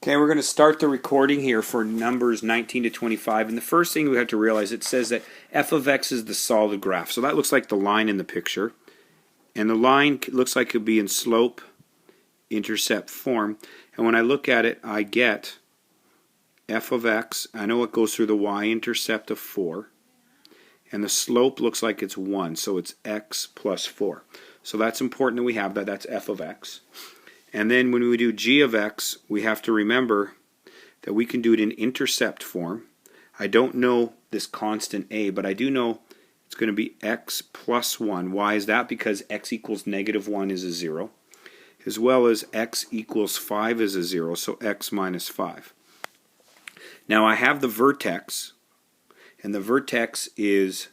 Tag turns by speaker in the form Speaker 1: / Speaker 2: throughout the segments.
Speaker 1: Okay, we're going to start the recording here for numbers 19 to 25. And the first thing we have to realize, it says that f of x is the solid graph. So that looks like the line in the picture. And the line looks like it could be in slope, intercept form. And when I look at it, I get f of x. I know it goes through the y-intercept of 4. And the slope looks like it's 1. So it's x plus 4. So that's important that we have that. That's f of x. And then when we do g of x, we have to remember that we can do it in intercept form. I don't know this constant a, but I do know it's going to be x plus 1. Why is that? Because x equals negative 1 is a 0, as well as x equals 5 is a 0, so x minus 5. Now I have the vertex, and the vertex is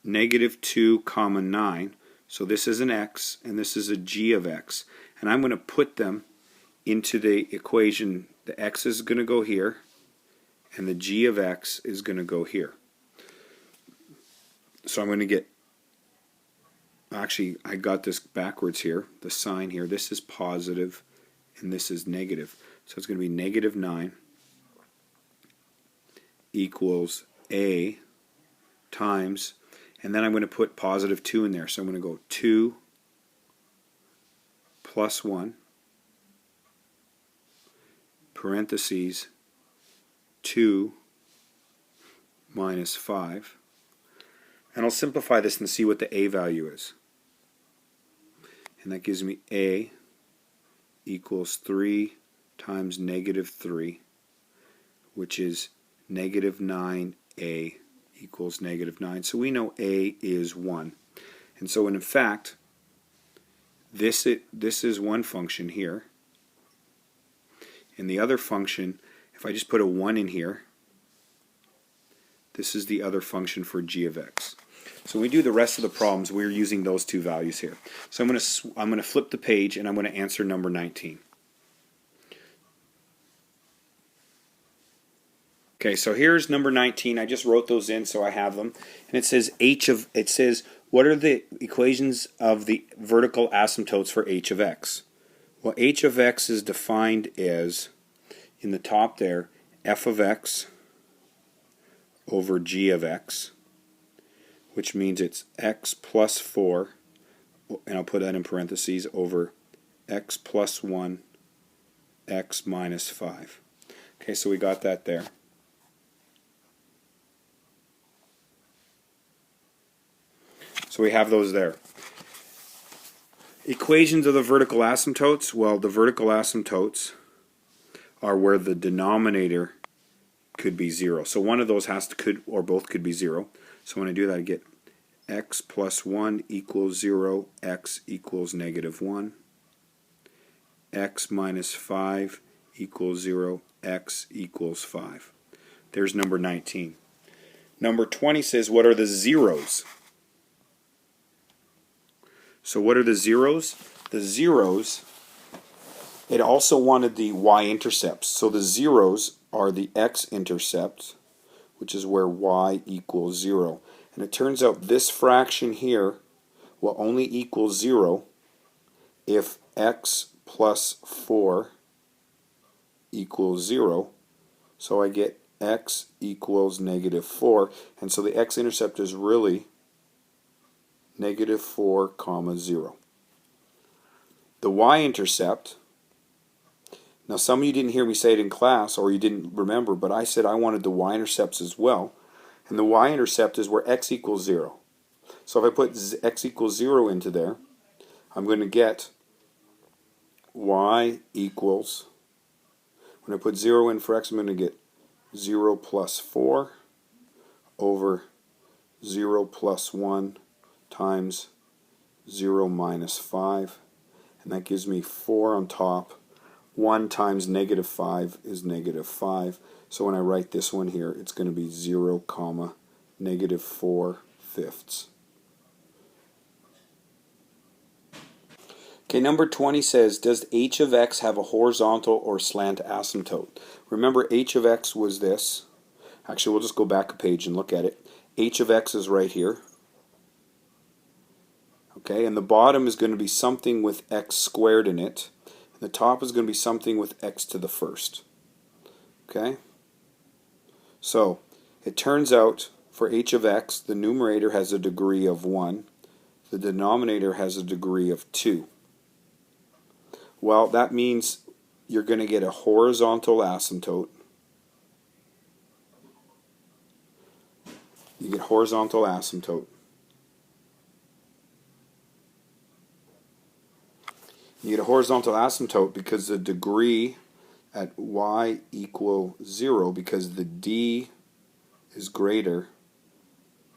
Speaker 1: negative 2 comma 9. So this is an x, and this is a g of x. And I'm going to put them into the equation. The x is going to go here, and the g of x is going to go here. So I'm going to get, actually I got this backwards here, the sign here. This is positive, and this is negative. So it's going to be negative 9 equals a times, and then I'm going to put positive 2 in there. So I'm going to go 2 plus 1, parentheses, 2 minus 5. And I'll simplify this and see what the a value is. And that gives me a equals 3 times negative 3, which is negative 9a equals negative 9. So we know a is 1. And so in fact, this is one function here. And the other function, if I just put a 1 in here, this is the other function for g of x. So when we do the rest of the problems, we're using those two values here. So I'm going to flip the page, and I'm going to answer number 19. Okay, so here's number 19. I just wrote those in so I have them. And it says what are the equations of the vertical asymptotes for h of x? Well, h of x is defined as, in the top there, f of x over g of x, which means it's x plus 4, and I'll put that in parentheses, over x plus 1, x minus 5. Okay, so we got that there. So we have those there. Equations of the vertical asymptotes. Well, the vertical asymptotes are where the denominator could be 0. So one of those could or both could be 0. So when I do that, I get x plus 1 equals 0, x equals negative 1, x minus 5 equals 0, x equals 5. There's number 19. Number 20 says, what are the zeros? So what are the zeros? The zeros, it also wanted the y-intercepts. So the zeros are the x-intercepts, which is where y equals 0. And it turns out this fraction here will only equal 0 if x plus 4 equals 0. So I get x equals negative 4. And so the x-intercept is really negative 4 comma 0. The y-intercept, now some of you didn't hear me say it in class, or you didn't remember, but I said I wanted the y-intercepts as well. And the y-intercept is where x equals 0. So if I put x equals 0 into there, I'm going to get y equals, when I put 0 in for x, I'm going to get 0 plus 4 over 0 plus 1 times 0 minus 5, and that gives me 4 on top. 1 times negative 5 is negative 5, so when I write this one here, it's going to be 0 comma negative 4/5. Okay, number 20 says, does h of x have a horizontal or slant asymptote? Remember, h of x was this. Actually, we'll just go back a page and look at it. H of x is right here. Okay, and the bottom is going to be something with x squared in it. The top is going to be something with x to the first. Okay? So, it turns out for h of x, the numerator has a degree of 1. The denominator has a degree of 2. Well, that means you're going to get a horizontal asymptote. You get horizontal asymptote. You get a horizontal asymptote because the degree at y equal 0, because the d is greater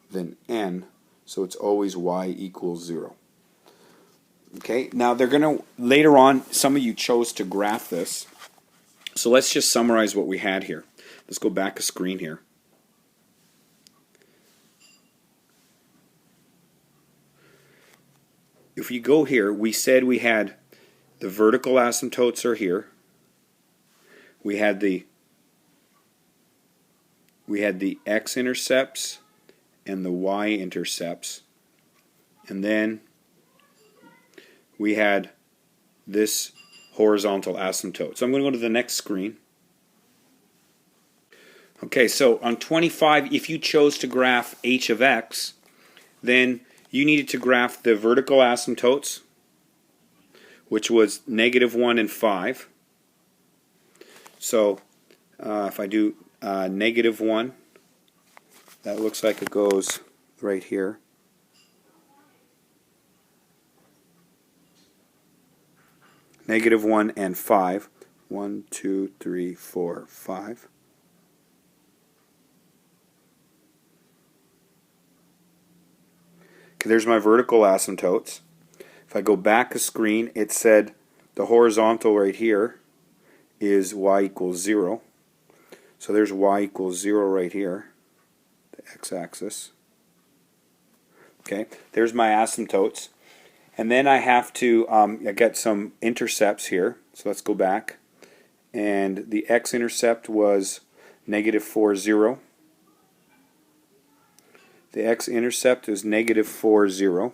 Speaker 1: than n, so it's always y equals 0. Okay, now they're going to, later on, some of you chose to graph this. So let's just summarize what we had here. Let's go back a screen here. If you go here, we said we had the vertical asymptotes are here. We had the x-intercepts and the y-intercepts. And then we had this horizontal asymptote. So I'm going to go to the next screen. Okay, so on 25, if you chose to graph h of x, then you needed to graph the vertical asymptotes, which was -1 and 5. So if I do -1, that looks like it goes right here. -1 and 5. 1, 2, 3, 4, 5. Okay, there's my vertical asymptotes. If I go back a screen, it said the horizontal right here is y equals 0. So there's y equals 0 right here, the x-axis. Okay, there's my asymptotes. And then I have to get some intercepts here. So let's go back. And the x-intercept was -4, 0. The x-intercept is -4, 0.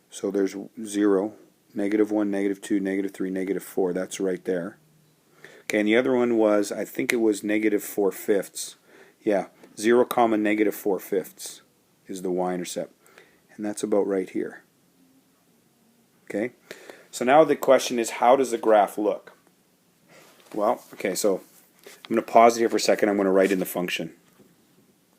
Speaker 1: So there's 0, -1, -2, -3, -4. That's right there. Okay, and the other one was, I think it was -4/5. Yeah, 0, -4/5 is the y-intercept. And that's about right here. Okay, so now the question is, how does the graph look? Well, okay, so I'm going to pause here for a second. I'm going to write in the function.